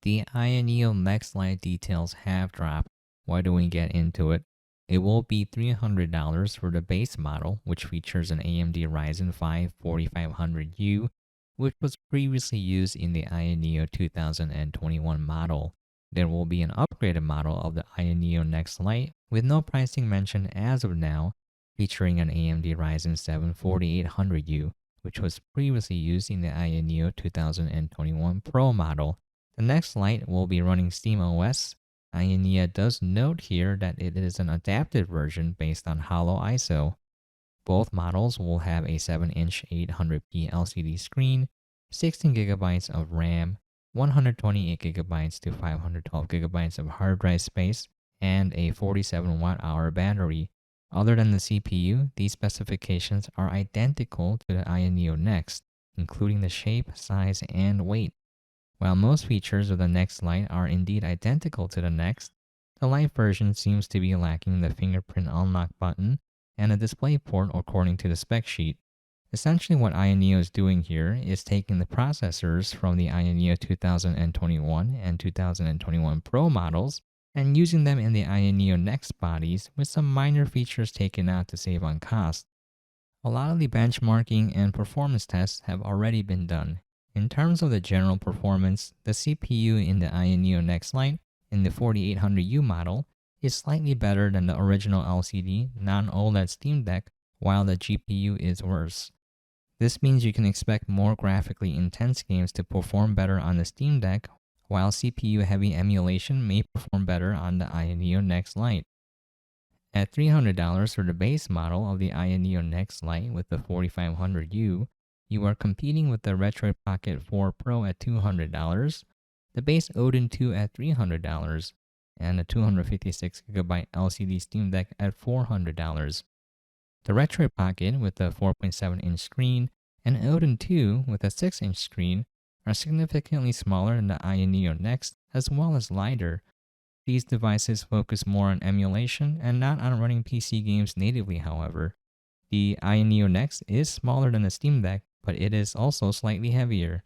The AYANEO Next Lite details have dropped. Why don't we get into it? It will be $300 for the base model, which features an AMD Ryzen 5 4500U, which was previously used in the AYANEO 2021 model. There will be an upgraded model of the AYANEO Next Lite with no pricing mentioned as of now, featuring an AMD Ryzen 7 4800U, which was previously used in the AYANEO 2021 Pro model. The Next Lite will be running SteamOS. AYANEO does note here that it is an adapted version based on Hollow ISO. Both models will have a 7-inch 800p LCD screen, 16GB of RAM, 128GB to 512GB of hard drive space, and a 47 watt-hour battery. Other than the CPU, these specifications are identical to the AYANEO Next, including the shape, size, and weight. While most features of the Next Lite are indeed identical to the Next, the Lite version seems to be lacking the fingerprint unlock button and a display port according to the spec sheet. Essentially what AYANEO is doing here is taking the processors from the AYANEO 2021 and 2021 Pro models and using them in the AYANEO Next bodies with some minor features taken out to save on cost. A lot of the benchmarking and performance tests have already been done. In terms of the general performance, the CPU in the AYANEO Next Lite in the 4800U model is slightly better than the original LCD non-OLED Steam Deck, while the GPU is worse. This means you can expect more graphically intense games to perform better on the Steam Deck, while CPU-heavy emulation may perform better on the AYANEO Next Lite. At $300 for the base model of the AYANEO Next Lite with the 4500U, you are competing with the Retroid Pocket 4 Pro at $200, the base Odin 2 at $300, and a 256GB LCD Steam Deck at $400. The Retroid Pocket with a 4.7-inch screen and Odin 2 with a 6-inch screen are significantly smaller than the AYANEO Next as well as lighter. These devices focus more on emulation and not on running PC games natively, however. The AYANEO Next is smaller than the Steam Deck, but it is also slightly heavier.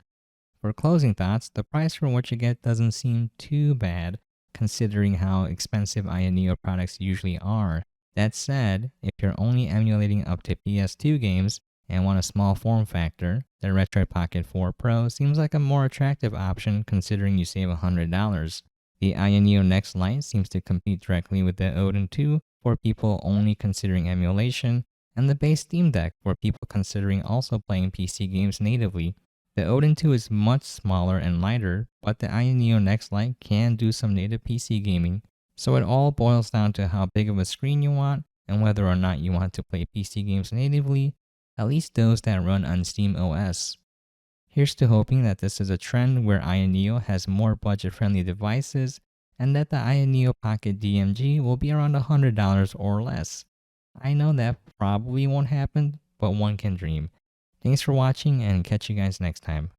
For closing thoughts, the price for what you get doesn't seem too bad, considering how expensive AYANEO products usually are. That said, if you're only emulating up to PS2 games and want a small form factor, the Retroid Pocket 4 Pro seems like a more attractive option considering you save $100. The AYANEO Next Lite seems to compete directly with the Odin 2 for people only considering emulation, and the base Steam Deck for people considering also playing PC games natively. The Odin 2 is much smaller and lighter, but the AYANEO Next Lite can do some native PC gaming. So it all boils down to how big of a screen you want and whether or not you want to play PC games natively, at least those that run on SteamOS. Here's to hoping that this is a trend where AYANEO has more budget-friendly devices and that the AYANEO Pocket DMG will be around $100 or less. I know that probably won't happen, but one can dream. Thanks for watching and catch you guys next time.